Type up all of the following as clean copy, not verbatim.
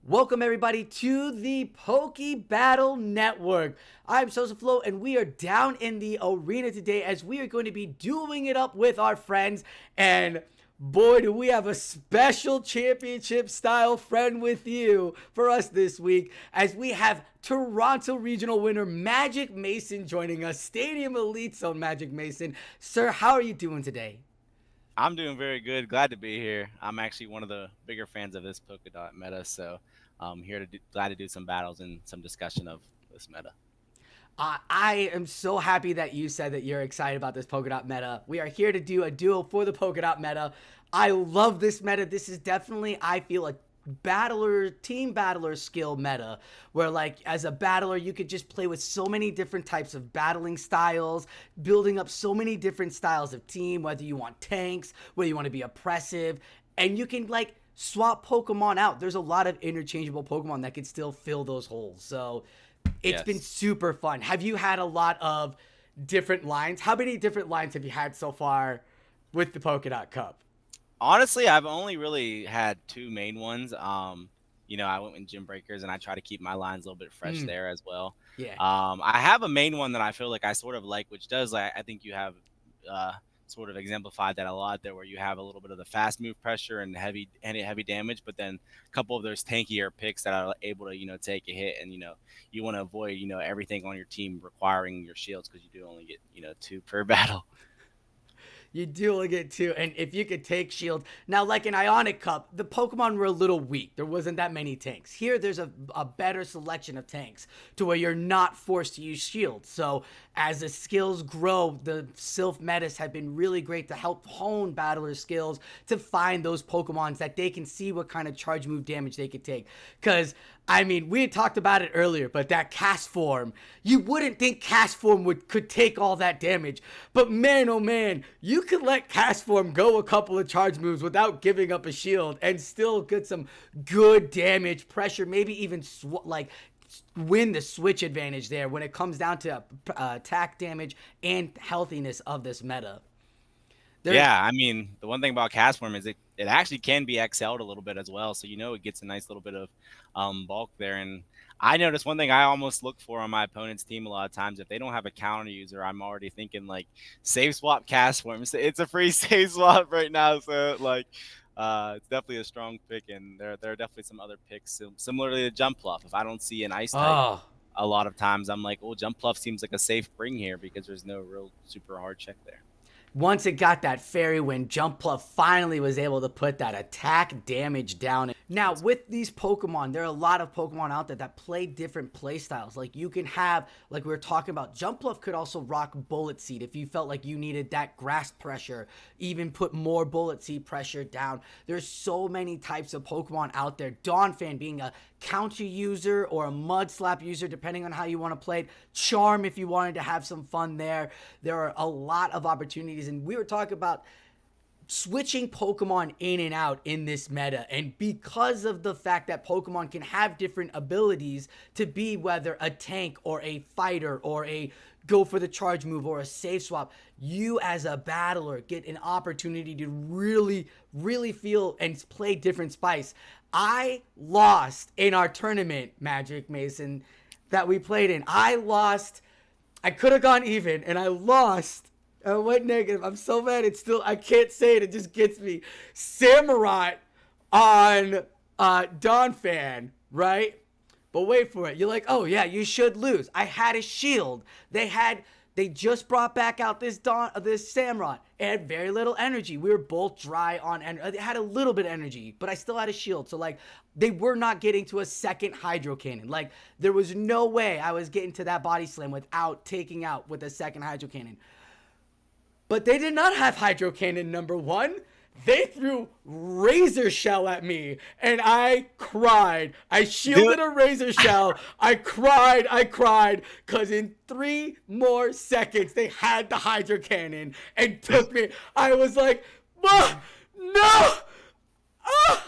Welcome everybody to the Poke Battle Network. I'm Silph and we are down in the arena today as we are going to be dueling it up with our friends. And boy, do we have a special championship style friend with you for us this week, as we have Toronto regional winner MagicMayson joining us, Stadium Elite Zone MagicMayson. Sir, how are you doing today? I'm doing very good. Glad to be here. I'm actually one of the bigger fans of this Polkadot meta, so I'm here glad to do some battles and some discussion of this meta. I am so happy that you said that you're excited about this Polkadot meta. We are here to do a duo for the Polkadot meta. I love this meta. This is definitely, I feel, a team battler skill meta, where like as a battler you could just play with so many different types of battling styles, building up so many different styles of team, whether you want tanks, whether you want to be oppressive, and you can like swap Pokemon out. There's a lot of interchangeable Pokemon that could still fill those holes. So it's been Yes. super fun. Have you had a lot of different lines? How many different lines have you had so far with the Polkadot Cup? Honestly, I've only really had two main ones. I went with Gym Breakers and I try to keep my lines a little bit fresh Mm, there as well. yeah. I have a main one that I feel like I sort of like, which does I think you have uh sort of exemplified that a lot there, where you have a little bit of the fast move pressure and heavy damage, but then a couple of those tankier picks that are able to take a hit, and you want to avoid everything on your team requiring your shields, because you do only get two per battle. You do only get two, and if you could take shield. Now, like in Ionic Cup, the Pokemon were a little weak. There wasn't that many tanks. Here, there's a better selection of tanks to where you're not forced to use shield. So, as the skills grow, the Silph metas have been really great to help hone battlers' skills to find those Pokemons that they can see what kind of charge move damage they could take. Because I mean, we had talked about it earlier, but that cast form, you wouldn't think cast form could take all that damage. But man, oh man, you could let cast form go a couple of charge moves without giving up a shield and still get some good damage, pressure, maybe even win the switch advantage there when it comes down to attack damage and healthiness of this meta. There's Yeah, I mean, the one thing about cast form is it actually can be XL'd a little bit as well. So it gets a nice little bit of bulk there. And I noticed one thing I almost look for on my opponent's team a lot of times: if they don't have a counter user, I'm already thinking like save swap cast form. It's a free save swap right now, so like it's definitely a strong pick. And there are definitely some other picks similarly to Jump Fluff. If I don't see an ice type, oh, a lot of times I'm like, oh, Jump Fluff seems like a safe bring here because there's no real super hard check there. once it got that fairy wind, Jumpluff finally was able to put that attack damage down. Now, with these Pokemon, there are a lot of Pokemon out there that play different play styles. Like you can have, like we were talking about, Jumpluff could also rock Bullet Seed if you felt like you needed that grass pressure, even put more Bullet Seed pressure down. There's so many types of Pokemon out there. Donphan being a counter user or a mud slap user, depending on how you want to play it. Charm if you wanted to have some fun there. There are a lot of opportunities, and we were talking about switching Pokemon in and out in this meta. And because of the fact that Pokemon can have different abilities to be whether a tank or a fighter or a go for the charge move or a save swap, you as a battler get an opportunity to really feel and play different spice. I lost in our tournament, MagicMayson, that we played in. I could have gone even, and I lost. I went negative. I'm so mad. It's still, I can't say it. It just gets me. Samurai on Donphan, right? But wait for it. You're like, oh yeah, you should lose. I had a shield. They just brought back out this Samurott. It had very little energy. We were both dry on energy. It had a little bit of energy, but I still had a shield. So like, they were not getting to a second Hydro Cannon. Like, there was no way I was getting to that body slam without taking out with a second Hydro Cannon. But they did not have Hydro Cannon number one. They threw Razor Shell at me, and I cried. I Dude, shielded a Razor Shell. I cried, because in 3 more seconds, they had the Hydro Cannon and took me. I was like, no! Ah!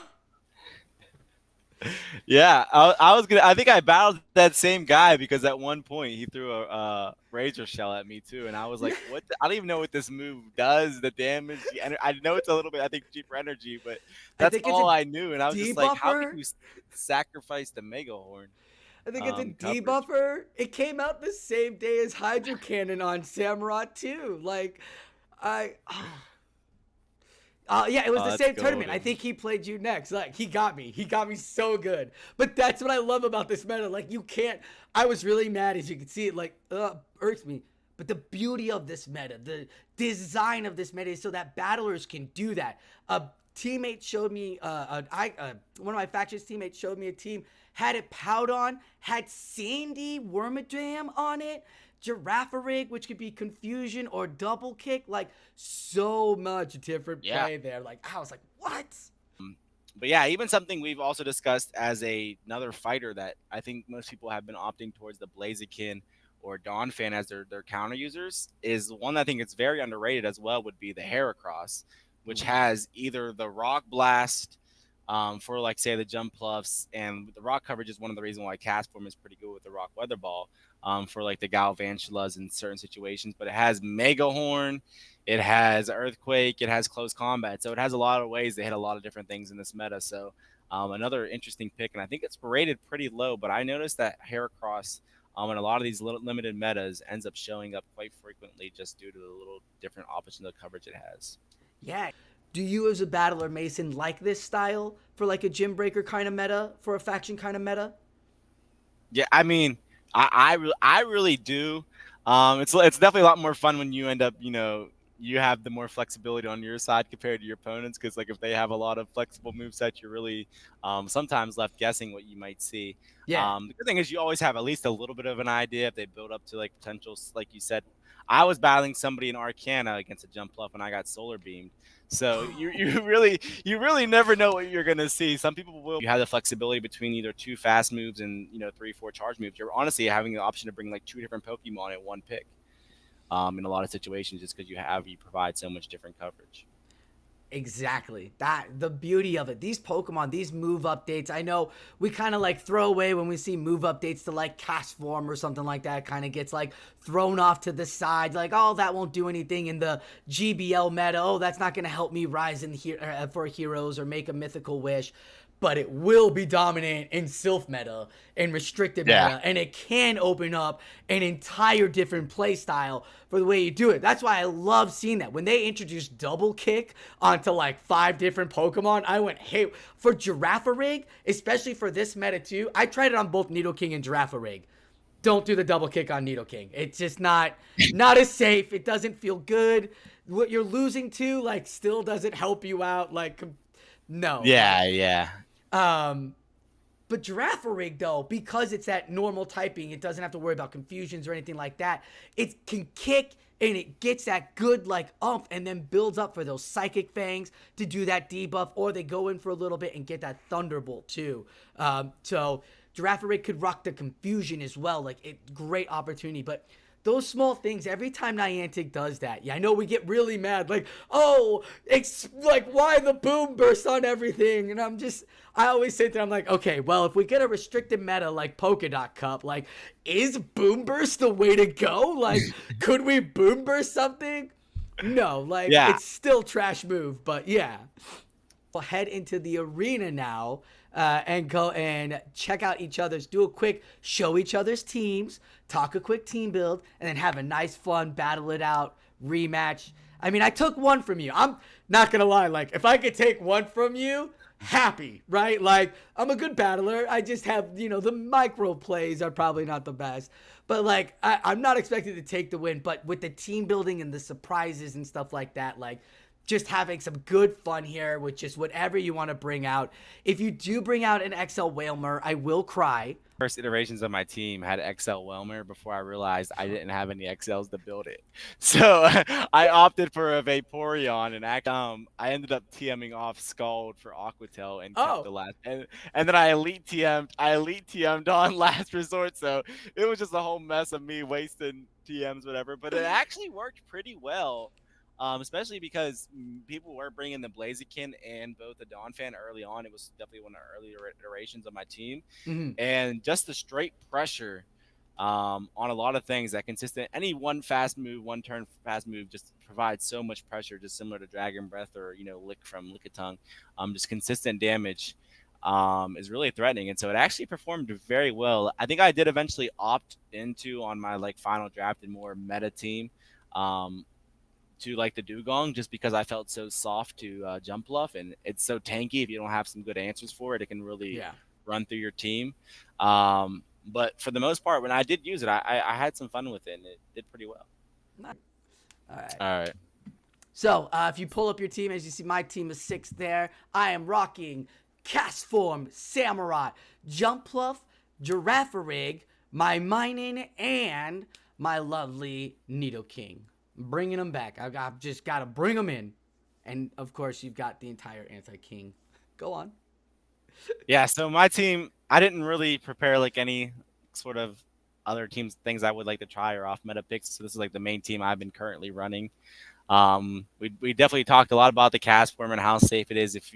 Yeah, I was gonna. I think I battled that same guy because at one point he threw a razor shell at me too, and I was like, "What? I don't even know what this move does. The damage. I know it's a little bit. I think cheaper energy, but I that's think it's all a I knew." And I was just like, "How could debuffer. you sacrifice the Mega Horn I think it's a coverage?" debuffer. It came out the same day as Hydro Cannon on Samurott too. Like, I oh, yeah, it was Oh, the that's same tournament. I golden. think he played you next. Like he got me. He got me so good. But that's what I love about this meta. Like you can't. I was really mad as you can see. It like irks me. But the beauty of this meta, the design of this meta, is so that battlers can do that. A teammate showed me. One of my factions teammates showed me a team had it Powdon, had Sandy Wormadam on it, Girafarig, which could be confusion or double kick. Like so much different Yeah. play there. Like I was like, what? But yeah, even something we've also discussed as another fighter that I think most people have been opting towards the Blaziken or Dawn fan as their counter users is one that I think it's very underrated as well would be the Heracross, which Ooh. has either the Rock Blast for like say the jump pluffs, and the rock coverage is one of the reasons why Castform is pretty good with the Rock Weather Ball for like the Galvantulas in certain situations. But it has Mega Horn, it has Earthquake, it has Close Combat, so it has a lot of ways to hit a lot of different things in this meta. So another interesting pick, and I think it's rated pretty low. But I noticed that Heracross in a lot of these limited metas ends up showing up quite frequently just due to the little different options of coverage it has. Yeah. Do you as a battler, Mayson, like this style for like a gym breaker kind of meta, for a faction kind of meta? Yeah, I mean, I really do. It's definitely a lot more fun when you end up, you have the more flexibility on your side compared to your opponents. Because like if they have a lot of flexible movesets, you're really sometimes left guessing what you might see. Yeah. The good thing is you always have at least a little bit of an idea if they build up to like potentials. Like you said, I was battling somebody in Arcana against a jump bluff, and I got solar beamed. So you really never know what you're gonna see. Some people will. You have the flexibility between either two fast moves and 3, 4 charge moves. You're honestly having the option to bring like two different Pokemon at one pick. In a lot of situations, just because you provide so much different coverage. Exactly. That the beauty of it. These Pokemon, these move updates. I know we kind of like throw away when we see move updates to like cast form or something like that. Kind of gets like thrown off to the side. Like, oh, that won't do anything in the GBL meta. Oh, that's not gonna help me rise in here for heroes or make a mythical wish. But it will be dominant in Silph meta and restricted Yeah. meta, and it can open up an entire different play style for the way you do it. That's why I love seeing that. When they introduced double kick onto like 5 different Pokemon, I went, hey, for Girafarig, especially for this meta too, I tried it on both Nidoking and Girafarig. Don't do the double kick on Nidoking. It's just not as safe. It doesn't feel good. What you're losing to like still doesn't help you out. Like no, like Yeah, yeah. um, but Girafarig, though, because it's that normal typing, it doesn't have to worry about confusions or anything like that. It can kick and it gets that good, like, umph and then builds up for those Psychic Fangs to do that debuff, or they go in for a little bit and get that Thunderbolt, too. So Girafarig could rock the confusion as well. Like, great opportunity. But those small things, every time Niantic does that, yeah, I know we get really mad, like, oh, it's like, why the boom burst on everything? And I always sit there, I'm like, okay, well, if we get a restricted meta like Polkadot Cup, like, is boom burst the way to go? Like, could we boom burst something? No, like, Yeah. it's still trash move, but yeah. We'll head into the arena now and go and check out each other's, do a quick show each other's teams, talk a quick team build, and then have a nice, fun, battle it out rematch. I mean, I took one from you. I'm not going to lie. Like, if I could take one from you, happy, right? Like, I'm a good battler. I just have, the micro plays are probably not the best. But, like, I'm not expected to take the win. But with the team building and the surprises and stuff like that, like, just having some good fun here with just whatever you want to bring out. If you do bring out an XL Whalmer, I will cry. First iterations of my team had XL Whelmer before I realized I didn't have any XLs to build it. So I opted for a Vaporeon, and I ended up TMing off Scald for Aquatel and kept Oh, the last. And then I elite TM'd on last resort. So it was just a whole mess of me wasting TMs, whatever. But it actually worked pretty well. especially because people were bringing the Blaziken and both the Dawn fan early on. It was definitely one of the earlier iterations of my team, Mhm. and just the straight pressure on a lot of things. That consistent, any one fast move, one turn fast move, just provides so much pressure, just similar to Dragon Breath or Lick from Lickitung. Just consistent damage is really threatening, and so it actually performed very well. I think I did eventually opt into on my like final draft and more meta team. Um, to like the Dugong just because I felt so soft to jump bluff, and it's so tanky. If you don't have some good answers for it, it can really Yeah. run through your team. But for the most part, when I did use it, I had some fun with it, and it did pretty well. All right. All right. So, if you pull up your team, as you see, my team is 6 there. I am rocking Cast Form, Samurai, Jumpluff, Giraffarig, my Minin, and my lovely Nidoking. I'm bringing them back. I've just got to bring them in. And, of course, you've got the entire Anti-King. Go on. Yeah, so my team, I didn't really prepare like any sort of other teams things I would like to try or off meta picks. So this is like the main team I've been currently running. We definitely talked a lot about the cast form and how safe it is if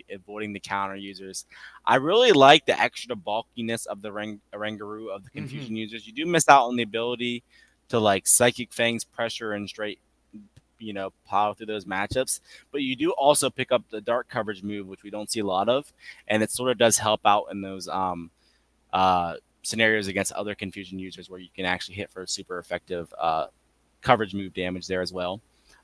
avoiding the counter users. I really like the extra bulkiness of the Rangaroo of the Mm-hmm. confusion users. You do miss out on the ability to like psychic fangs pressure and straight plow through those matchups, but you do also pick up the dark coverage move, which we don't see a lot of, and it sort of does help out in those scenarios against other confusion users where you can actually hit for super effective coverage move damage there as well.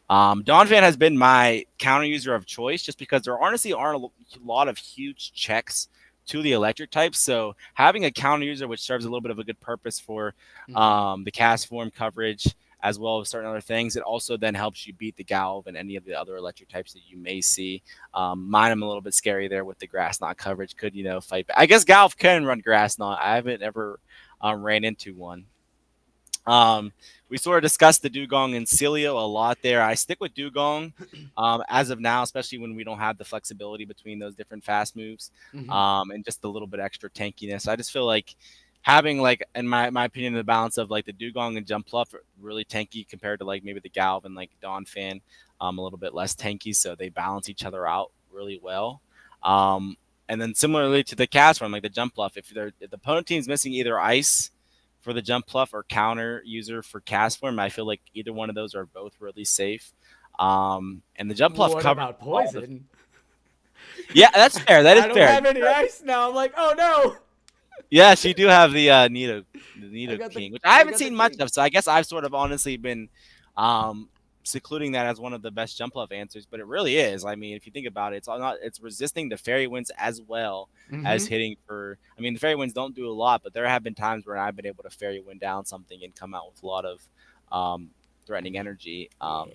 Donphan has been my counter user of choice just because there honestly aren't a lot of huge checks to the electric types. So having a counter user which serves a little bit of a good purpose for Mm-hmm. the cast form coverage as well as certain other things, it also then helps you beat the Galv and any of the other electric types that you may see. Mine, I'm a little bit scary there with the Grass Knot coverage. Could fight back. I guess Galv can run Grass Knot. I haven't ever ran into one. Um, we sort of discussed the Dugong and Celio a lot there. I stick with Dugong as of now, especially when we don't have the flexibility between those different fast moves Mm-hmm. and just a little bit extra tankiness. I just feel like having like, in my opinion, the balance of like the Dugong and Jumpluff are really tanky compared to like maybe the Galv and like Donphan, a little bit less tanky, so they balance each other out really well. And then similarly to the cast one, like the Jumpluff, if the opponent team's missing either ice for the jump pluff or counter user for cast form, I feel like either one of those are both really safe. And the jump pluff What covers about all the. Poison? Yeah, that's fair. That is I don't fair. have any ice now. I'm like, oh no. Yes, you do have the I Nido got the King, which I I haven't got the seen much king. of. So I guess I've sort of honestly been um, secluding that as one of the best jump love answers. But it really is. I mean, if you think about it, it's resisting the fairy winds as well as Mm-hmm. hitting for. I mean, the fairy winds don't do a lot, but there have been times where I've been able to fairy wind down something and come out with a lot of threatening energy. Yeah.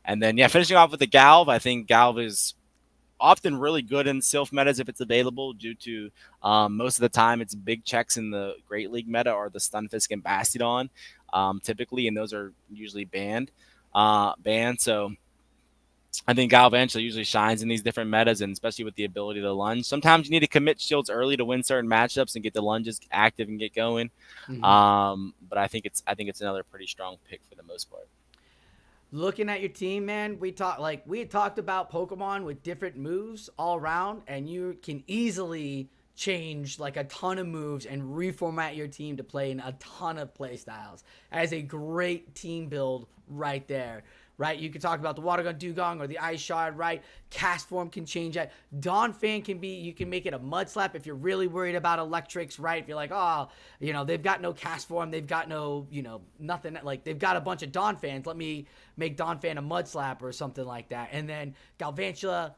And then yeah, finishing off with the Galv, I think Galv is often really good in Silph metas if it's available, due to most of the time it's big checks in the Great League meta or the Stunfisk and Bastiodon, typically, and those are usually banned. So I think Gal eventually usually shines in these different metas, and especially with the ability to lunge. Sometimes you need to commit shields early to win certain matchups and get the lunges active and get going. Mm-hmm. But I think it's another pretty strong pick for the most part. Looking at your team, man, we had talked about Pokemon with different moves all around, and you can easily change like a ton of moves and reformat your team to play in a ton of play styles. As a great team build right there. Right, you can talk about the Water Gun Dugong or the Ice Shard, right? Cast form can change that. Dawn Fan you can make it a Mud Slap if you're really worried about electrics, right? If you're like, oh, they've got no cast form, they've got no, nothing, like they've got a bunch of Dawn Fans. Let me make Dawn Fan a Mud Slap or something like that. And then Galvantula,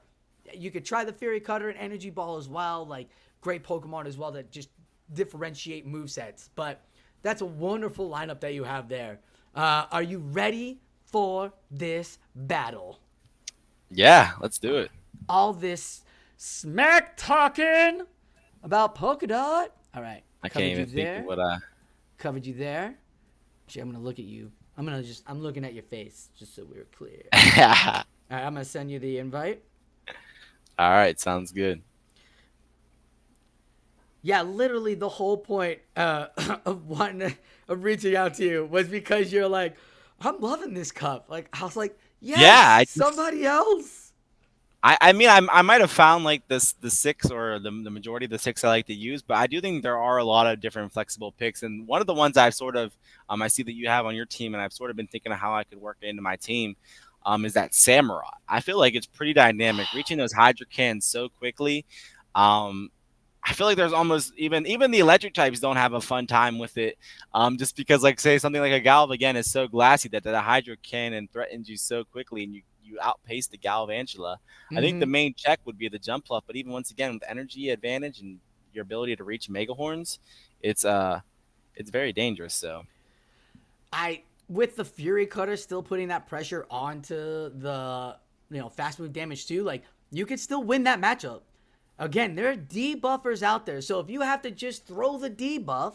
you could try the Fairy Cutter and Energy Ball as well, like great Pokemon as well that just differentiate movesets. But that's a wonderful lineup that you have there. Are you ready for this battle? Yeah, let's do it. All this smack talking about Polkadot. All right, I can't covered you even think of there. what I. Covered you there. Actually, I'm gonna look at you. I'm looking at your face, just so we're clear. All right, I'm gonna send you the invite. All right, sounds good. Yeah, literally the whole point of reaching out to you was because you're like, I'm loving this cup. Like I was like, Yes, Yeah, somebody else. I mean, I might have found like the six or the majority of the six I like to use, but I do think there are a lot of different flexible picks. And one of the ones I've sort of I see that you have on your team, and I've sort of been thinking of how I could work it into my team, is that Samurai. I feel like it's pretty dynamic, reaching those Hydro cans so quickly. Um, I feel like there's almost even the electric types don't have a fun time with it, just because like say something like a Galv again is so glassy that the Hydro Cannon threatens you so quickly, and you outpace the Galvantula. I think the Mm-hmm. main check would be the jump fluff, but even once again with energy advantage and your ability to reach Mega Horns, it's it's very dangerous. So I with the Fury Cutter still putting that pressure onto the fast move damage too. Like you could still win that matchup. Again, there are debuffers out there, so if you have to just throw the debuff,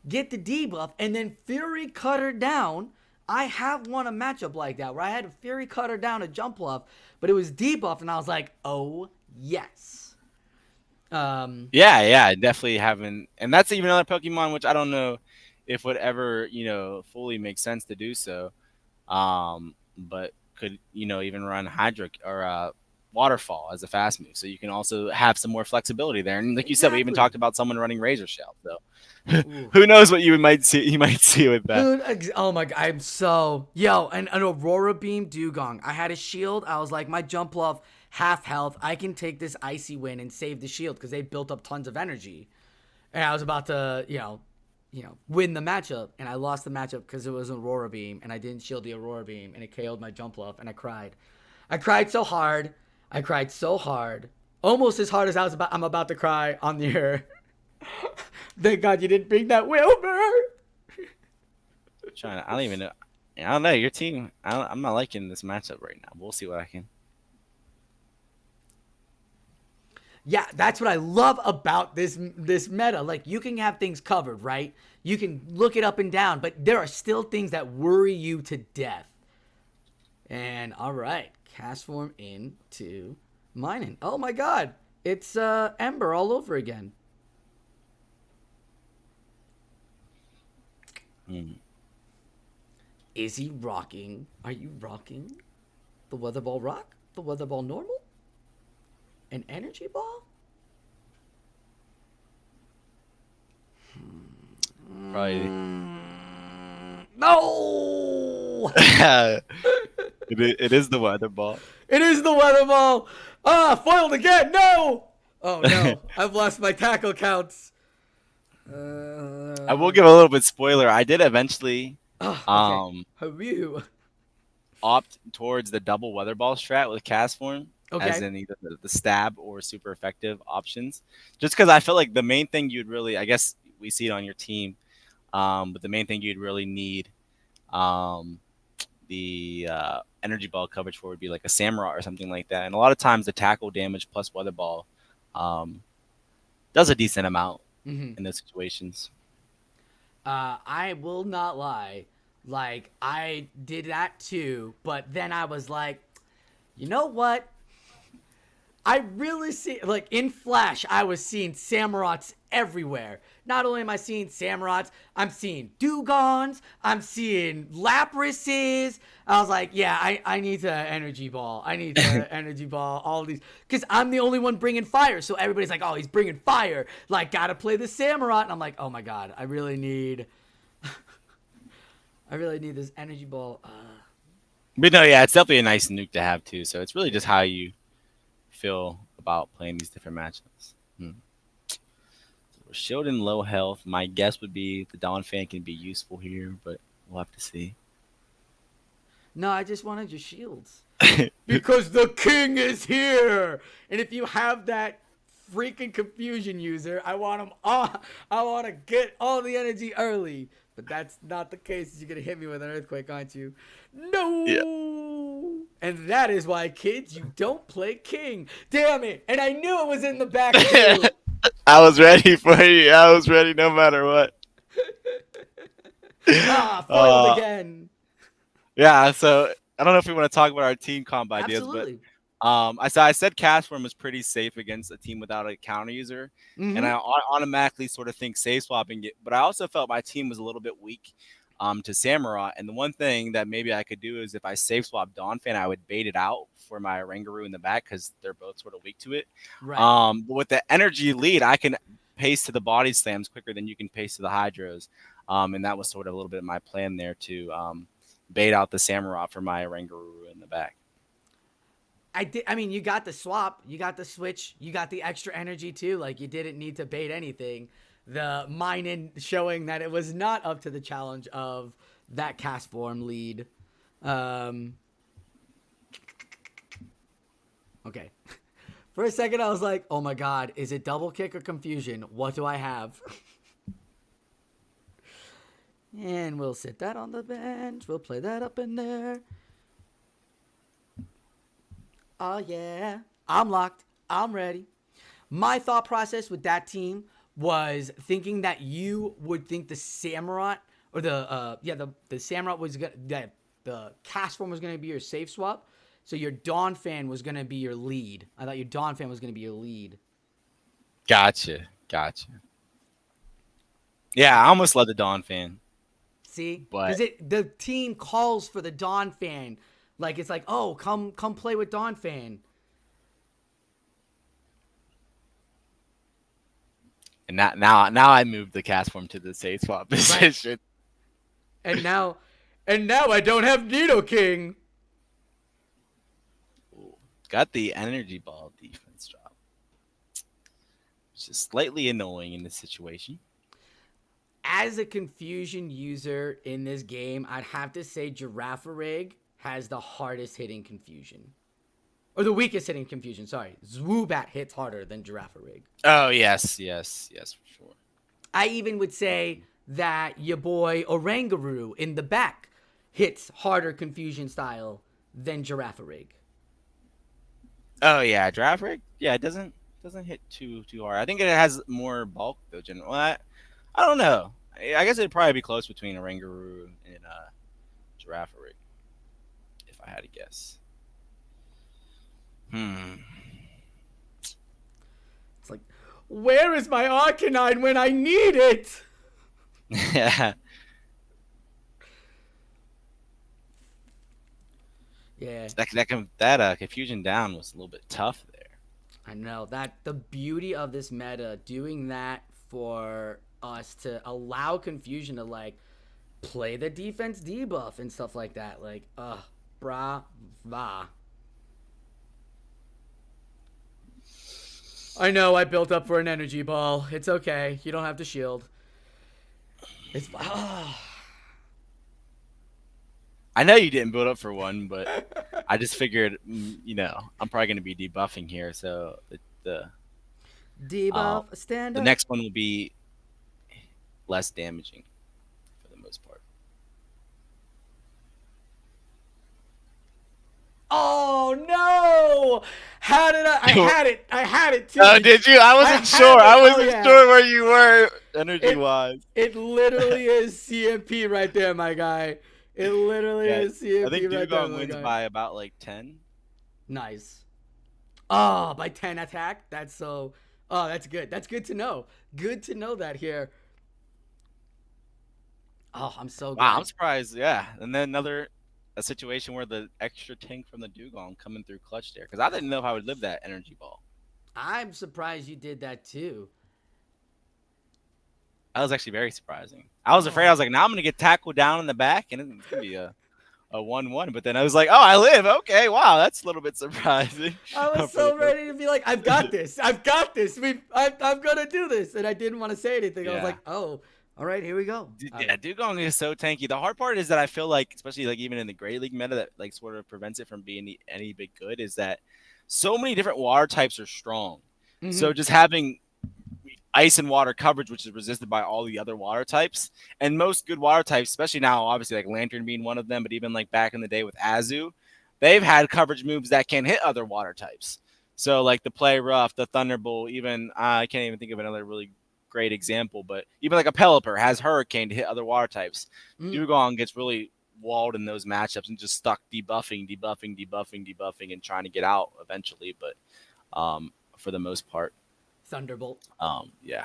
get the debuff, and then Fury Cutter down. I have won a matchup like that where I had a Fury Cutter down a jump bluff, but it was debuff, and I was like, oh yes. Um, yeah, definitely having, and that's even another Pokemon which I don't know if would ever fully make sense to do so. But could even run Hydro or Waterfall as a fast move, so you can also have some more flexibility there. And like you said, we even exactly. talked about someone running Razor Shell, so Ooh. who knows what you might see? You might see with that. Who? Oh my god! I'm so and an Aurora Beam Dugong. I had a shield. I was like, my jump off half health. I can take this icy win and save the shield because they built up tons of energy. And I was about to, win the matchup, and I lost the matchup because it was an Aurora Beam, and I didn't shield the Aurora Beam, and it KO'd my jump off, and I cried. I cried so hard. I cried so hard, almost as hard as I'm about to cry on the air. Thank God you didn't bring that Wilbur. Trying to, I don't even know. I don't know your team. I'm not liking this matchup right now. We'll see what I can. Yeah, that's what I love about this meta. Like you can have things covered, right? You can look it up and down, but there are still things that worry you to death. And all right, cast form into mining. Oh my god, it's Ember all over again. Hmm. Is he rocking? Are you rocking the weather ball rock? The weather ball normal? An energy ball? Probably. No! It is the weather ball. It is the weather ball. Ah, foiled again. No. Oh no, I've lost my tackle counts. I will Uh, give a little bit spoiler. I did eventually okay. um Have you? opt towards the double weather ball strat with cast form, as Okay. in either the stab or super effective options. Just because I feel like the main thing you'd really, I guess we see it on your team, but the main thing you'd really need um, the energy ball coverage for would be like a Samurai or something like that. And a lot of times the tackle damage plus weather ball um, does a decent amount Mm-hmm. in those situations. I will not lie. Like I did that too, but then I was like, you know what? I really see, like in Flash, I was seeing Samurats everywhere. Not only am I seeing Samurats, I'm seeing Dugons, I'm seeing Laprases. I was like, yeah, I need to energy ball. I need to energy ball all these. Because I'm the only one bringing fire. So everybody's like, oh, he's bringing fire. Like, gotta play the Samurai. And I'm like, oh my God, I really need this energy ball. But no, yeah, it's definitely a nice nuke to have too. So it's really just how you feel about playing these different matchups. Hmm. We're shielded in low health. My guess would be the Dawn fan can be useful here, but we'll have to see. No, I just wanted your shields. Because the king is here. And if you have that freaking confusion user, I want him all. I want to get all the energy early. But that's not the case. You're gonna hit me with an earthquake, aren't you? Yeah. No. And that is why, kids, you don't play king. Damn it! And I knew it was in the back too. I was ready for you. I was ready no matter what. Ah, foiled uh, again. yeah, so I don't know if we want to talk about our team comp ideas, but Absolutely. I said Castform was pretty safe against a team without a counter user, and Mm-hmm. I automatically sort of think safe swapping it. But I also felt my team was a little bit weak to Samurott. And the one thing that maybe I could do is if I safe swap Donphan, I would bait it out for my Rangaroo in the back because they're both sort of weak to it. Right. But with the energy lead, I can pace to the body slams quicker than you can pace to the hydros. And that was sort of a little bit of my plan there to bait out the Samurott for my Rangaroo in the back. I mean, you got the swap, you got the switch, you got the extra energy too. Like you didn't need to bait anything. The mine showing that it was not up to the challenge of that cast form lead. Okay. For a second, I was like, "Oh my god, is it double kick or confusion? What do I have?" And we'll sit that on the bench. We'll play that up in there. Oh, yeah. I'm locked. I'm ready. My thought process with that team was thinking that you would think the Samurott or the Samurott was that the cast form was going to be your safe swap. So your Donphan was going to be your lead. I thought your Donphan was going to be your lead. Gotcha. Yeah, I almost led the Donphan. See? But Because the team calls for the Donphan. Like, it's like, oh, come play with Donphan. and now I moved the cast form to the safe swap position. Right. And now I don't have Nidoking. Ooh, got the energy ball defense drop. Which is slightly annoying in this situation. As a confusion user in this game, I'd have to say Girafarig has the hardest hitting confusion. Or the weakest hitting confusion, sorry. Zwoobat hits harder than Girafarig. Oh, yes, for sure. I even would say that your boy Orangaroo in the back hits harder confusion style than Girafarig. Oh, yeah, Girafarig? Yeah, it doesn't hit too hard. I think it has more bulk, though, generally. Well, I don't know. I guess it'd probably be close between Orangaroo and Girafarig, if I had to guess. It's like, where is my Arcanine when I need it? Yeah. Yeah. That confusion down was a little bit tough there. I know that the beauty of this meta doing that for us to allow confusion to like play the defense debuff and stuff like that. Like, brava. I know I built up for an energy ball. It's okay. You don't have to shield. It's I know you didn't build up for one, but I just figured, I'm probably going to be debuffing here, so the debuff stand the up. next one will be less damaging for the most part. Oh no! How did I had it. I had it too. Oh, did you? I wasn't sure. I wasn't sure where you were energy wise. It literally is CMP right there, my guy. It literally is CMP I think right there, Dugong wins by about like 10. Nice. Oh, by 10 attack? That's so... Oh, that's good. That's good to know. Good to know that here. Oh, I'm so glad. Wow, I'm surprised. Yeah. And then a situation where the extra tank from the Dugong coming through clutch there. Because I didn't know if I would live that energy ball. I'm surprised you did that too. That was actually very surprising. I was afraid. I was like, now I'm going to get tackled down in the back, and it's going to be a 1-1. But then I was like, oh, I live. Okay, wow, that's a little bit surprising. I was so ready to be like, I've got this. I've got this. I'm going to do this. And I didn't want to say anything. I was like, oh, all right, here we go. Yeah, Dugong is so tanky. The hard part is that I feel like, especially like even in the Great League meta, that like sort of prevents it from being any big good is that so many different water types are strong. Mm-hmm. So just having ice and water coverage, which is resisted by all the other water types, and most good water types, especially now, obviously like Lantern being one of them, but even like back in the day with Azu, they've had coverage moves that can hit other water types. So like the Play Rough, the Thunderbolt, even I can't even think of another really great example, but even like a Pelipper has Hurricane to hit other water types. Dugong gets really walled in those matchups and just stuck debuffing and trying to get out eventually, but for the most part. Thunderbolt. Yeah.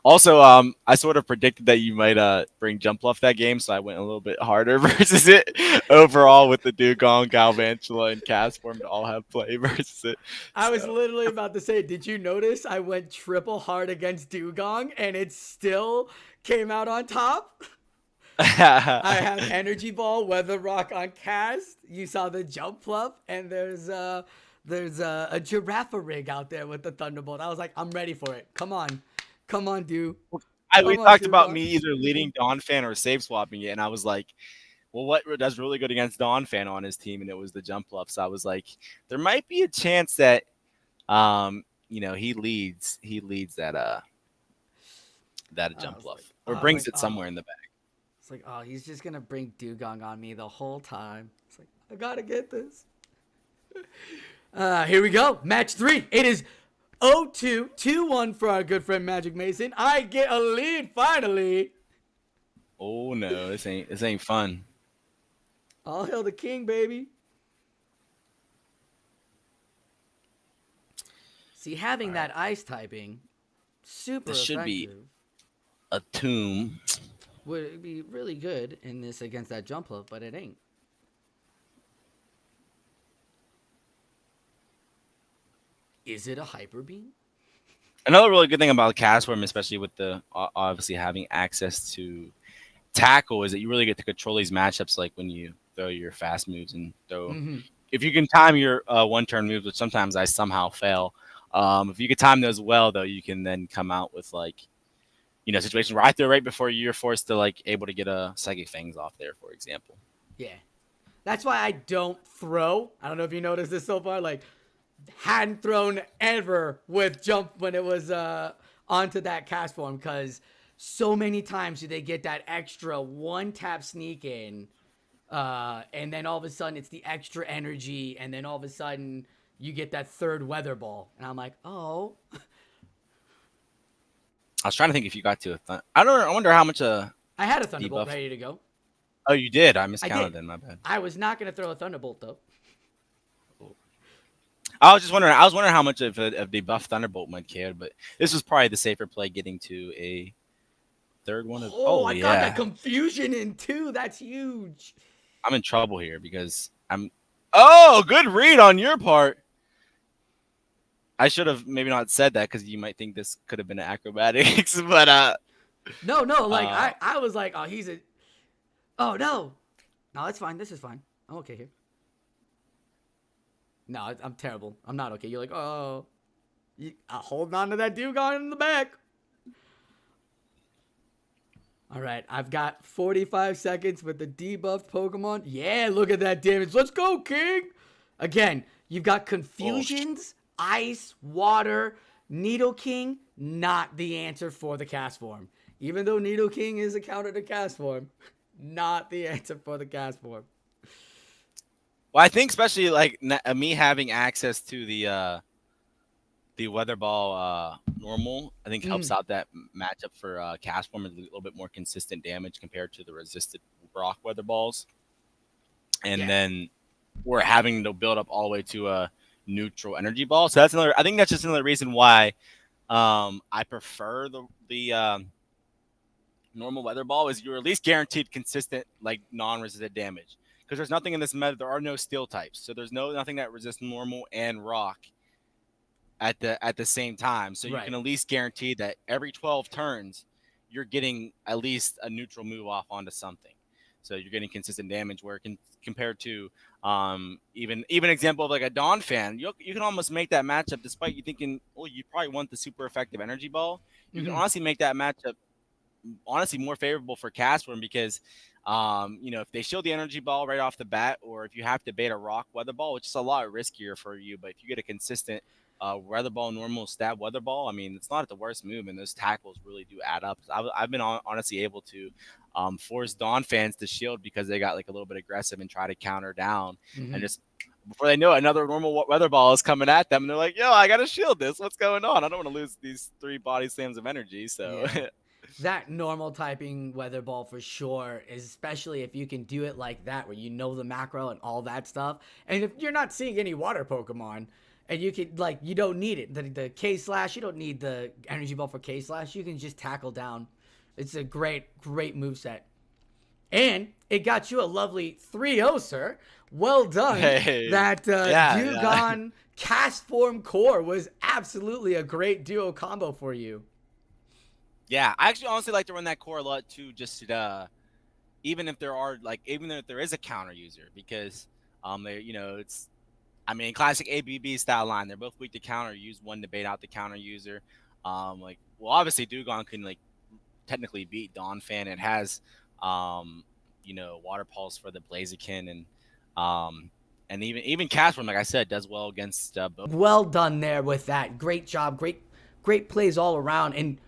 Also, I sort of predicted that you might bring Jump Bluff that game, so I went a little bit harder versus it overall with the Dugong, Galvantula, and Castform to all have play versus it. I was So literally about to say, did you notice I went triple hard against Dugong and it still came out on top? I have Energy Ball, Weather Rock on cast. You saw the Jump Fluff, and there's a Giraffe rig out there with the Thunderbolt. I was like, I'm ready for it. Come on, dude. we Come on, talked about Dugong. me either leading Dawn Fan or save swapping it, and I was like, well, what does really good against Dawn Fan on his team, and it was the Jump Bluff. So I was like, there might be a chance that he leads that I Jump was like, Bluff or I was brings like, it somewhere in the back. it's like, oh, he's just gonna bring Dugong on me the whole time. It's like, I gotta get this. Here we go. Match 3. It is 0-2, 2-1 for our good friend MagicMayson. I get a lead finally. Oh no, this ain't fun. All hail the king, baby. See, having All right, that ice typing, this super should be effective, a tomb. would be really good in this against that jump up, but it ain't. Is it a hyper beam? Another really good thing about Castform, especially with the obviously having access to tackle, is that you really get to control these matchups. Like when you throw your fast moves and throw, Mm-hmm. if you can time your one turn moves, which sometimes I somehow fail. If you can time those well, though, you can then come out with like situations where I throw right before you're forced to like able to get a psychic fangs off there, for example. Yeah. That's why I don't throw. I don't know if you noticed this so far. Like, hadn't thrown ever with jump when it was onto that cast form because so many times do they get that extra one tap sneak in, and then all of a sudden it's the extra energy, and then all of a sudden you get that third weather ball, and I'm like, oh, I was trying to think if you got to a I don't. I wonder how much I had a thunderbolt debuff. ready to go. Oh, you did. I I miscounted did. then. My bad. I was not gonna throw a thunderbolt though. I was just wondering. I was wondering how much of the buff Thunderbolt might care, but this was probably the safer play, getting to a third one of. Oh, Oh I got that yeah, confusion in too. That's huge. I'm in trouble here because I'm. Oh, good read on your part. I should have maybe not said that because you might think this could have been acrobatics, but No, no, like uh, I was like, oh, he's a. Oh no, no, that's fine. This is fine. I'm okay here. No, I'm terrible. I'm not okay. You're like, oh, holding on to that Dugong in the back. All right, I've got 45 seconds with the debuffed Pokemon. Yeah, look at that damage. Let's go, King. Again, you've got oh, confusions, ice, water. Nidoking, not the answer for the cast form. Even though Nidoking is a counter to cast form, not the answer for the cast form. well, I think especially like me having access to the weather ball normal, I think helps Mm, out that matchup for cast form, a little bit more consistent damage compared to the resisted rock weather balls. And yeah. then we're having to build up all the way to a neutral energy ball. So that's another. I think that's just another reason why I prefer the normal weather ball, is you're at least guaranteed consistent like non-resistant damage, because there's nothing in this meta. There are no steel types, so there's nothing that resists normal and rock at the same time. So you Right. can at least guarantee that every 12 turns, you're getting at least a neutral move off onto something. So you're getting consistent damage. Where compared to even example of like a Dawn fan, you can almost make that matchup despite you thinking, well, you probably want the super effective energy ball. You can Mm-hmm. honestly make that matchup honestly more favorable for Casper because if they shield the energy ball right off the bat, or if you have to bait a rock weather ball, which is a lot riskier for you, but if you get a consistent weather ball, normal stab weather ball, I mean, it's not the worst move, and those tackles really do add up. I've been honestly able to force Dawn fans to shield because they got like a little bit aggressive and try to counter down, and Mm-hmm. just before they know it, another normal weather ball is coming at them, and they're like, "Yo, I gotta shield this. What's going on? I don't want to lose these 3 body slams of energy." So. Yeah. That normal typing weather ball for sure, especially if you can do it like that, where you know the macro and all that stuff. And if you're not seeing any water Pokemon, And you can, like, you don't need it. The K slash, you don't need the energy ball for K slash. You can just tackle down. It's a great, great moveset. And it got you a lovely 3-0, sir. Well done. Hey, That yeah. Dewgong Cast Form Core was absolutely a great duo combo for you. Yeah, I actually honestly like to run that core a lot too, just even if there is a counter user, because they it's I mean, classic ABB style line. They're both weak to counter. Use one to bait out the counter user. Obviously Dewgong can like technically beat Donphan. It has Water Pulse for the Blaziken, and even Casper, like I said, does well against both. Well done there with that. Great job. Great plays all around. And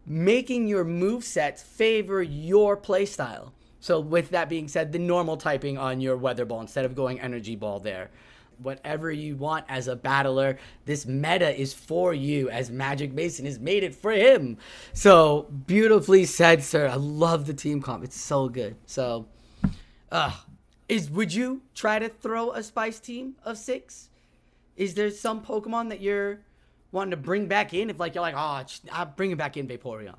making your move sets favor your playstyle. So with that being said, the normal typing on your Weather Ball instead of going Energy Ball there. Whatever you want as a battler, this meta is for you, as MagicMayson has made it for him. So beautifully said, sir. I love the team comp. It's so good. So would you try to throw a Spice team of 6? Is there some Pokemon that you're wanting to bring back in? If like you're like, oh, I'm bringing back in Vaporeon.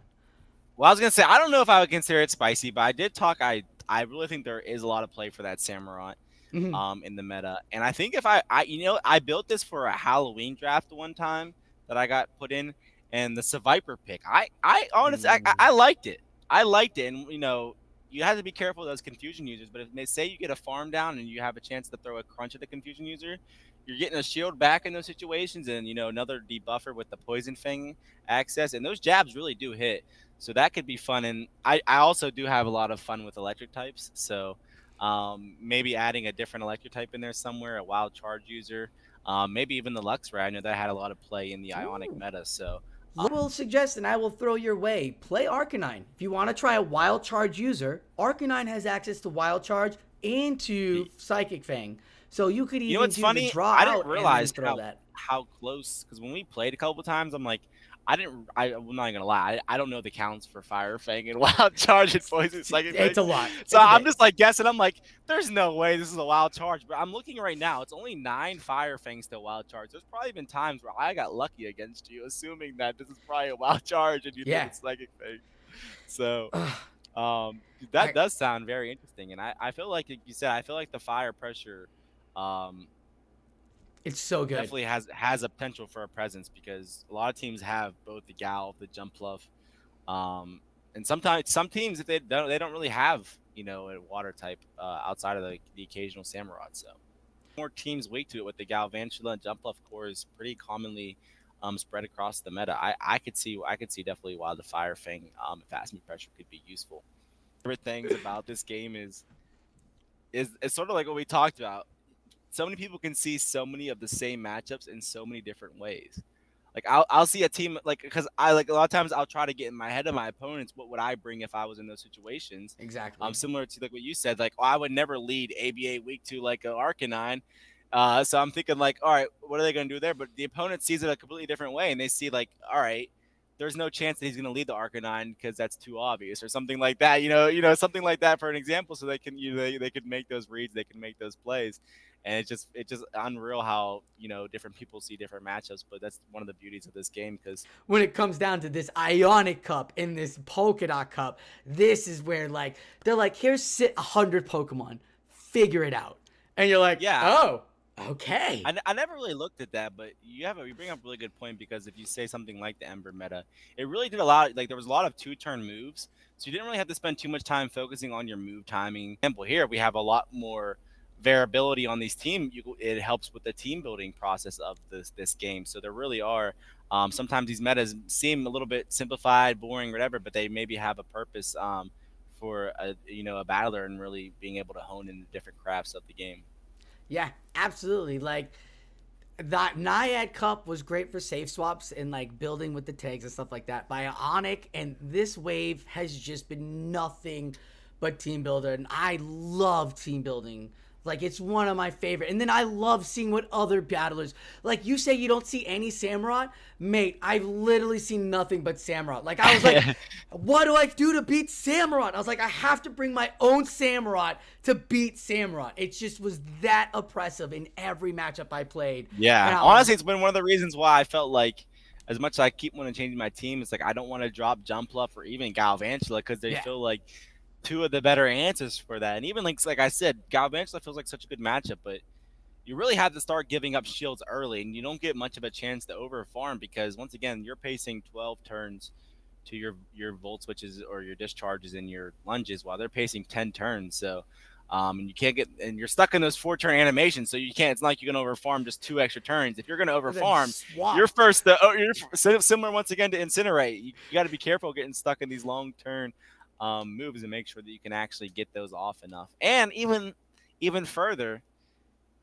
Well, I was gonna say I don't know if I would consider it spicy, but I did talk. I really think there is a lot of play for that Samurott Mm-hmm. in the meta, and I think if I built this for a Halloween draft one time that I got put in, and the Seviper pick, I honestly I liked it. I liked it, and you have to be careful of those confusion users. But if they say you get a farm down and you have a chance to throw a crunch at the confusion user, you're getting a shield back in those situations, and another debuffer with the poison fang access, and those jabs really do hit. So that could be fun, and I also do have a lot of fun with electric types. So maybe adding a different electric type in there somewhere, a wild charge user, maybe even the Luxray. I know that had a lot of play in the Ionic Ooh. meta. So I will suggest, and I will throw your way, play Arcanine. If you want to try a Wild Charge user, Arcanine has access to Wild Charge and to Psychic Fang. So you could even what's do the funny? draw I didn't out and then realize throw that. how close, because when we played a couple times, I'm like, I'm not gonna lie, I don't know the counts for Fire Fang and Wild Charge and Poison Psychic Fang. It's a lot. So It's a I'm bit. just like guessing. I'm like, there's no way this is a Wild Charge. But I'm looking right now. It's only 9 Fire Fangs to Wild Charge. There's probably been times where I got lucky against you, assuming that this is probably a Wild Charge and you think Yeah. it's Psychic Fang. So that I, does sound very interesting. And I feel like you said, I feel like the fire pressure it's so good. definitely has a potential for a presence, because a lot of teams have both the Gal, the Jumpluff, and sometimes some teams, if they don't really have a water type outside of the occasional Samurott. So more teams weak to it with the Galvantula and Jumpluff core is pretty commonly spread across the meta. I could see definitely why the Fire Fang fast move pressure could be useful. Favorite things about this game is it's sort of like what we talked about. So many people can see so many of the same matchups in so many different ways. Like I'll see a team, like, because I like a lot of times I'll try to get in my head of my opponents. What would I bring if I was in those situations? Exactly. Similar to like what you said, like, oh, I would never lead ABA week 2 like an Arcanine. So I'm thinking like, all right, what are they going to do there? But the opponent sees it a completely different way, and they see like, all right, there's no chance that he's going to lead the Arcanine because that's too obvious, or something like that. Something like that for an example, so they can they could make those reads, they can make those plays. And it's just unreal how different people see different matchups. But that's one of the beauties of this game, because When it comes down to this Ionic Cup and this Polkadot Cup, this is where like they're like, here's 100 Pokemon, figure it out, and you're like, yeah, oh, okay. I never really looked at that, but you bring up a really good point, because if you say something like the Ember meta, it really did a lot. Like there was a lot of 2-turn moves, so you didn't really have to spend too much time focusing on your move timing. For example, here we have a lot more variability on these teams. It helps with the team building process of this game. So there really are sometimes these metas seem a little bit simplified, boring, whatever, but they maybe have a purpose for a battler, and really being able to hone in the different crafts of the game. Yeah, absolutely. Like that Naiad Cup was great for safe swaps and like building with the tags and stuff like that. Bionic and this wave has just been nothing but team builder, and I love team building Like, it's one of my favorite. And then I love seeing what other battlers, like you say you don't see any Samurott. Mate, I've literally seen nothing but Samurott. Like, I was like, what do I do to beat Samurott? I was like, I have to bring my own Samurott to beat Samurott. It just was that oppressive in every matchup I played. And Yeah, I was, honestly, it's been one of the reasons why I felt like, as much as I keep wanting to change my team, it's like I don't want to drop Jumpluff or even Galvantula because they yeah, feel like two of the better answers for that. And even like I said, Galvantula feels like such a good matchup, but you really have to start giving up shields early, and you don't get much of a chance to over farm because once again, you're pacing 12 turns to your volt switches or your discharges and your lunges while they're pacing 10 turns. So and you can't get, and you're stuck in those 4-turn animations, so you can't. It's not like you're gonna overfarm just 2 extra turns. If you're gonna and then overfarm, you're swap. first. You're similar once again to incinerate. You got to be careful getting stuck in these long turn moves and make sure that you can actually get those off enough. And even further,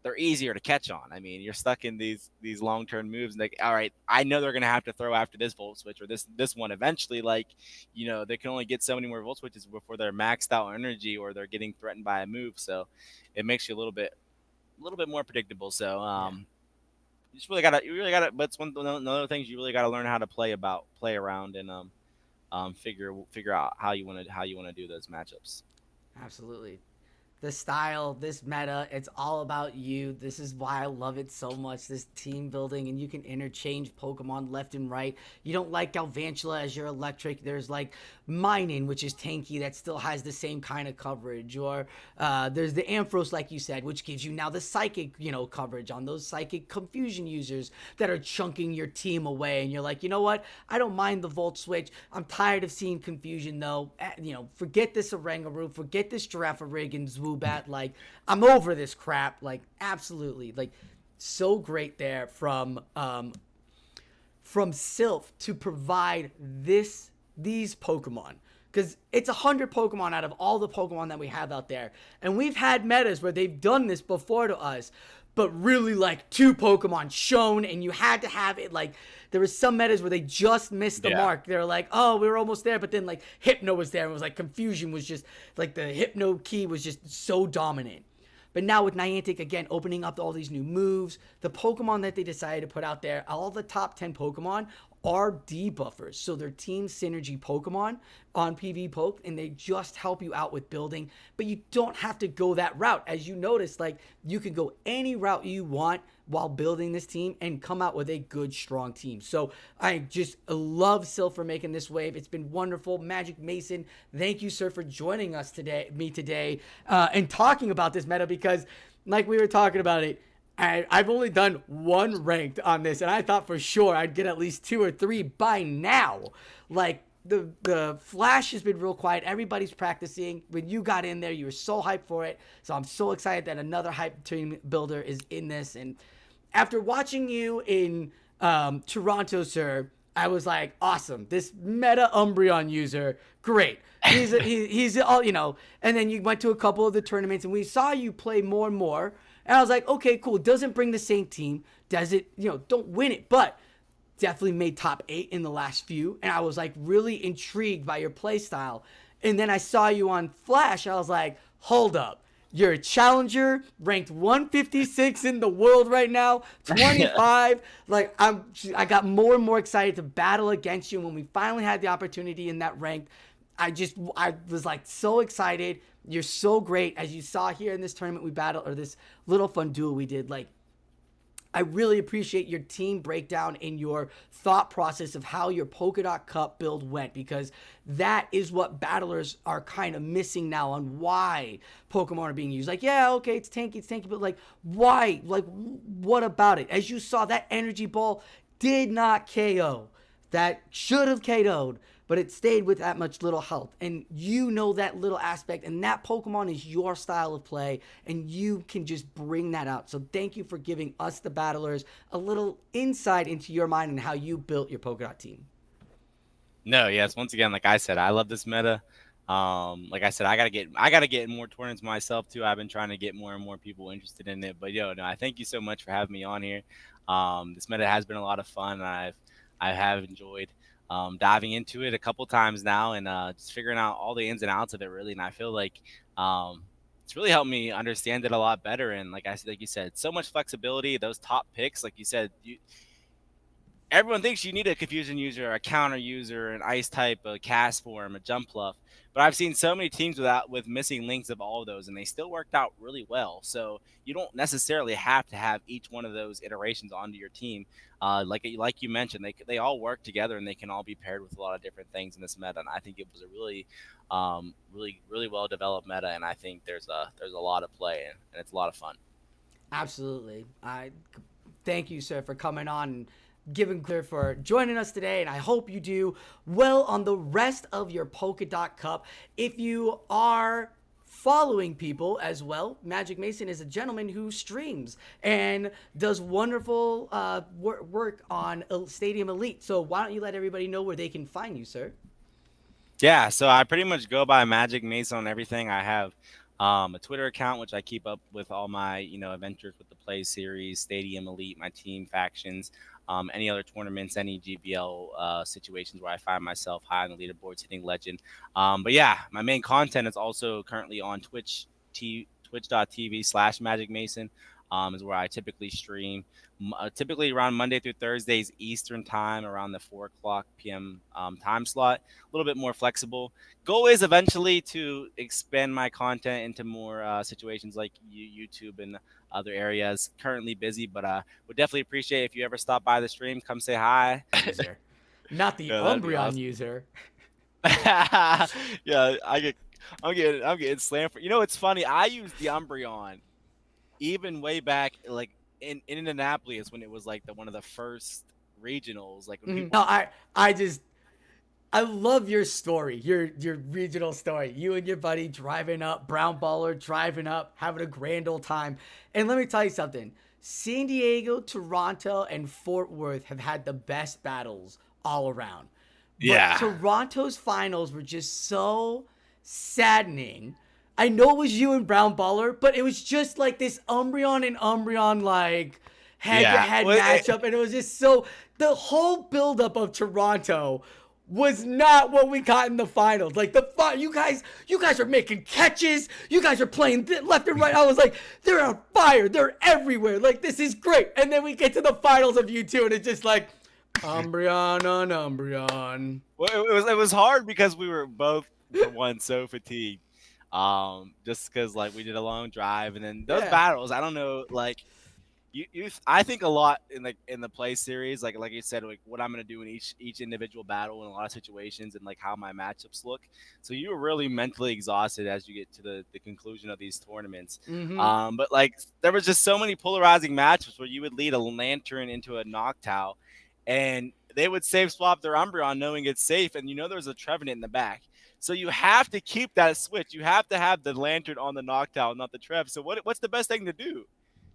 they're easier to catch on. I mean, you're stuck in these long term moves, and like, all right, I know they're gonna have to throw after this volt switch or this one eventually. Like, they can only get so many more volt switches before they're maxed out energy or they're getting threatened by a move. So it makes you a little bit more predictable. So Yeah. you really gotta. But it's another things you really gotta learn how to play around, and figure out how you want to do those matchups. Absolutely. The style, this meta, it's all about you. This is why I love it so much. This team building, and you can interchange Pokemon left and right. You don't like Galvantula as your electric. There's like Minun, which is tanky, that still has the same kind of coverage. Or there's the Ampharos, like you said, which gives you now the psychic, coverage on those psychic confusion users that are chunking your team away. And you're like, you know what? I don't mind the Volt Switch. I'm tired of seeing confusion though. Forget this Oranguru, forget this Girafarig and Zwoobat. Like, I'm over this crap. Like, absolutely. Like, so great there from Silph to provide these Pokemon. Because it's 100 Pokemon out of all the Pokemon that we have out there. And we've had metas where they've done this before to us, but really like 2 Pokemon shown, and you had to have it like, there was some metas where they just missed the Yeah. mark. They were like, oh, we were almost there, but then like Hypno was there, and it was like confusion was just like the Hypno key was just so dominant. But now with Niantic again opening up all these new moves, the Pokemon that they decided to put out there, all the top 10 Pokemon are debuffers. So they're team synergy Pokemon on PV Poke, and they just help you out with building. But you don't have to go that route. As you notice, like, you can go any route you want while building this team and come out with a good, strong team. So I just love Silph for making this wave. It's been wonderful. MagicMayson, thank you, sir, for joining us today, and talking about this meta, because, like we were talking about it, I've only done 1 ranked on this, and I thought for sure I'd get at least 2 or 3 by now. Like, the Flash has been real quiet. Everybody's practicing. When you got in there, you were so hyped for it. So I'm so excited that another hype team builder is in this. And after watching you in Toronto, sir, I was like, awesome. This meta Umbreon user, great. He's all, And then you went to a couple of the tournaments, and we saw you play more and more. And I was like, okay, cool. Doesn't bring the same team. Does it, don't win it, but definitely made top 8 in the last few. And I was like really intrigued by your play style. And then I saw you on Flash. I was like, hold up. You're a challenger, ranked 156 in the world right now, 25. Like, I got more and more excited to battle against you. And when we finally had the opportunity in that rank, I was like so excited. You're so great. As you saw here in this tournament we battled, or this little fun duel we did, like, I really appreciate your team breakdown and your thought process of how your Polkadot Cup build went, because that is what battlers are kind of missing now on why Pokemon are being used. Like, yeah, okay, it's tanky, but like, why? Like, what about it? As you saw, that energy ball did not KO. That should have KO'd, but it stayed with that much little health. And you know that little aspect, and that Pokemon is your style of play, and you can just bring that out. So thank you for giving us, the battlers, a little insight into your mind and how you built your Polkadot team. No, yes. Once again, like I said, I love this meta. Like I said, I gotta get in more tournaments myself too. I've been trying to get more and more people interested in it. But no, I thank you so much for having me on here. This meta has been a lot of fun. I have enjoyed diving into it a couple times now, and just figuring out all the ins and outs of it really. And I feel like it's really helped me understand it a lot better. And like you said, so much flexibility. Those top picks, like you said, everyone thinks you need a confusion user, a counter user, an ice type, a cast form, a jump fluff. But I've seen so many teams with missing links of all of those, and they still worked out really well. So you don't necessarily have to have each one of those iterations onto your team. Like you mentioned, they all work together, and they can all be paired with a lot of different things in this meta. And I think it was a really well developed meta, and I think there's a lot of play, and it's a lot of fun. Absolutely. I thank you, sir, for coming on and giving clear for joining us today. And I hope you do well on the rest of your Polkadot Cup. If you are following people as well, Magic Mayson is a gentleman who streams and does wonderful work on Stadium Elite. So why don't you let everybody know where they can find you, sir? Yeah, so I pretty much go by Magic Mason on everything. I have a Twitter account which I keep up with all my adventures with the Play Series, Stadium Elite, my team factions, any other tournaments, any GBL situations where I find myself high on the leaderboards, hitting legend. But yeah, my main content is also currently on twitch.tv/Magic Mason. Is where I typically stream. Typically around Monday through Thursdays Eastern time, around the 4 o'clock p.m. Time slot. A little bit more flexible. Goal is eventually to expand my content into more situations like YouTube and other areas. Currently busy, but would definitely appreciate if you ever stop by the stream, come say hi. User, not the Yeah, that'd be Umbreon awesome. user. Yeah, I'm getting slammed for. It's funny. I used the Umbreon even way back, like in Indianapolis when it was like one of the first regionals, like when Mhm. people. No, I just I love your story, your regional story. You and your buddy driving up, Brown Baller driving up, having a grand old time. And let me tell you something. San Diego, Toronto, and Fort Worth have had the best battles all around. But Yeah, Toronto's finals were just so saddening. I know it was you and Brown Baller, but it was just like this Umbreon and Umbreon like head to yeah. head Well, matchup, and it was just so the whole buildup of Toronto was not what we got in the finals. Like you guys are making catches. You guys are playing left and right. I was like, they're on fire. They're everywhere. Like this is great. And then we get to the finals of you two, and it's just like Umbreon on Umbreon. it was hard because we were both, for one, so fatigued. Just because like we did a long drive, and then those Yeah. battles. I don't know, like I think a lot in the play series, like you said, like what I'm gonna do in each individual battle in a lot of situations, and like how my matchups look. So you were really mentally exhausted as you get to the conclusion of these tournaments. Mm-hmm. But like there was just so many polarizing matchups where you would lead a Lantern into a Noctowl, and they would save swap their Umbreon knowing it's safe, and there's a Trevenant in the back. So you have to keep that switch. You have to have the Lantern on the Noctowl, not the Trev. So what's the best thing to do?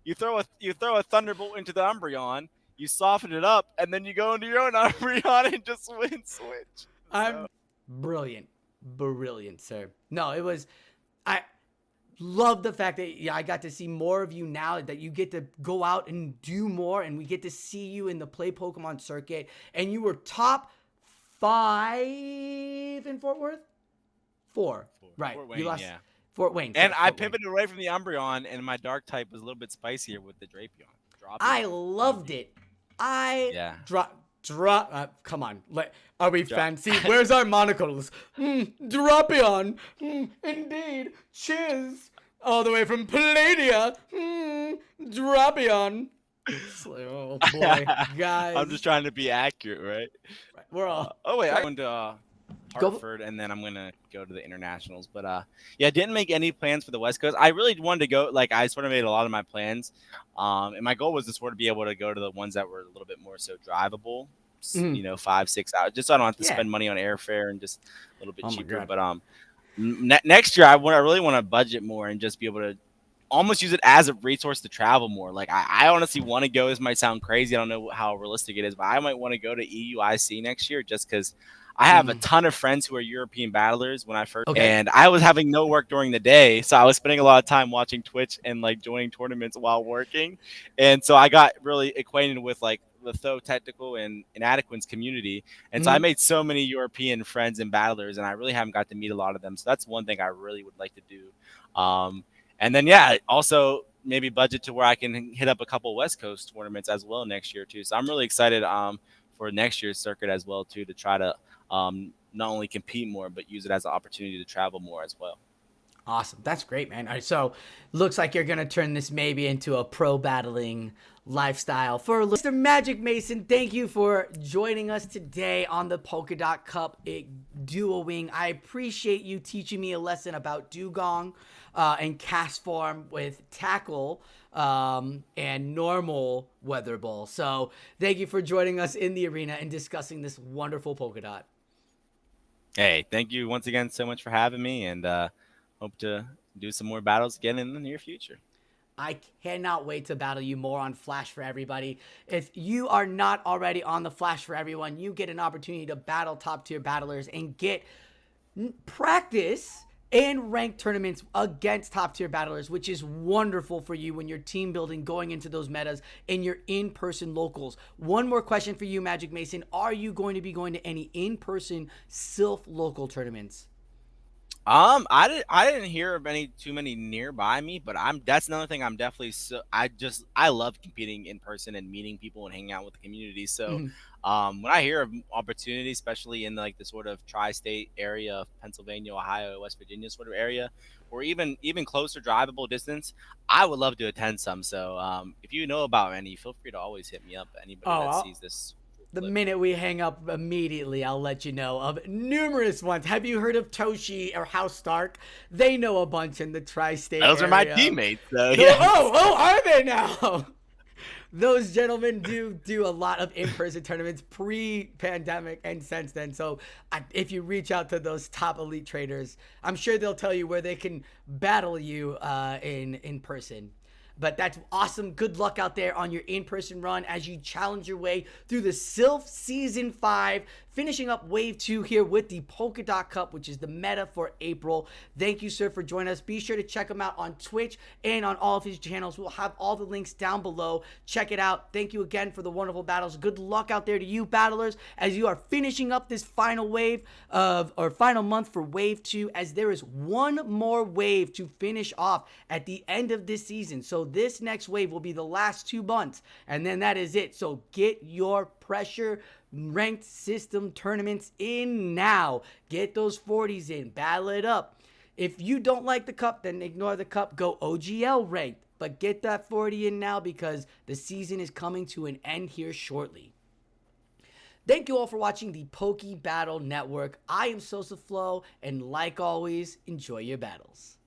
You throw a Thunderbolt into the Umbreon, you soften it up, and then you go into your own Umbreon and just win switch. So I'm brilliant, brilliant, sir. No, it was. I love the fact that I got to see more of you now. That you get to go out and do more, and we get to see you in the play Pokemon circuit. And you were top 5 in Fort Worth. 4, right? Fort You Wayne, lost yeah. Fort Wayne. And Sorry, I Fort Wayne. pivoted away from the Umbreon, and my Dark type was a little bit spicier with the Drapion. I Drapion. loved it. I Yeah. drop. Come on. Are we Dra- fancy? Where's our monocles? Drapion. Indeed. Cheers. All the way from Palladium. Drapion. Oh boy, I'm guys. just trying to be accurate, right? We're all Oh wait, I'm going to go. Hartford, and then I'm gonna go to the internationals. But yeah, didn't make any plans for the West Coast. I really wanted to go. Like I sort of made a lot of my plans, and my goal was to sort of be able to go to the ones that were a little bit more so drivable. Mm, 5-6 hours, just so I don't have to yeah. spend money on airfare and just a little bit Oh my cheaper. god. But next year I really want to budget more and just be able to almost use it as a resource to travel more. Like I honestly want to go. This might sound crazy. I don't know how realistic it is, but I might want to go to EUIC next year just because I have a Mm, ton of friends who are European battlers when I first, okay. and I was having no work during the day, so I was spending a lot of time watching Twitch and like joining tournaments while working, and so I got really acquainted with like the Tho technical and inadequates community, and so I Mm, made so many European friends and battlers, and I really haven't got to meet a lot of them. So that's one thing I really would like to do. And then yeah, also maybe budget to where I can hit up a couple West Coast tournaments as well next year too. So I'm really excited for next year's circuit as well too, to try to not only compete more but use it as an opportunity to travel more as well. Awesome. That's great, man. All right, so looks like you're going to turn this maybe into a pro battling lifestyle. For Mr. MagicMayson, thank you for joining us today on the Polkadot Cup duoing. I appreciate you teaching me a lesson about dugong and cast form with tackle and normal weather ball. So thank you for joining us in the arena and discussing this wonderful Polkadot. Hey, thank you once again so much for having me, and hope to do some more battles again in the near future. I cannot wait to battle you more on Flash for Everybody. If you are not already on the Flash for Everyone, you get an opportunity to battle top tier battlers and get practice and ranked tournaments against top tier battlers, which is wonderful for you when you're team building going into those metas and your in-person locals. One more question for you, MagicMayson. Are you going to be going to any in-person Silph local tournaments? I didn't hear of any too many nearby me, but that's another thing I'm definitely I love competing in person and meeting people and hanging out with the community. So, Mhm. when I hear of opportunities, especially in like the sort of tri-state area of Pennsylvania, Ohio, West Virginia sort of area, or even closer drivable distance, I would love to attend some. So, if you know about any, feel free to always hit me up. Anybody Oh, that sees this the clip. minute we hang up immediately, I'll let you know of numerous ones. Have you heard of Toshi or House Stark? They know a bunch in the tri-state Those are my area. teammates. So Oh, yes. oh, are they now? Those gentlemen do a lot of in-person tournaments pre-pandemic and since then. So if you reach out to those top elite traders, I'm sure they'll tell you where they can battle you in person. But that's awesome. Good luck out there on your in-person run as you challenge your way through the Silph Season 5, finishing up Wave 2 here with the Polkadot Cup, which is the meta for April. Thank you, sir, for joining us. Be sure to check him out on Twitch and on all of his channels. We'll have all the links down below. Check it out. Thank you again for the wonderful battles. Good luck out there to you, battlers, as you are finishing up this final wave or final month for Wave 2, as there is one more wave to finish off at the end of this season. So this next wave will be the last 2 months, and then that is it. So get your pressure ranked system tournaments in now. Get those 40s in. Battle it up. If you don't like the cup, then ignore the cup. Go OGL ranked. But get that 40 in now because the season is coming to an end here shortly. Thank you all for watching the Poke Battle Network. I am Sosa Flow, and like always, enjoy your battles.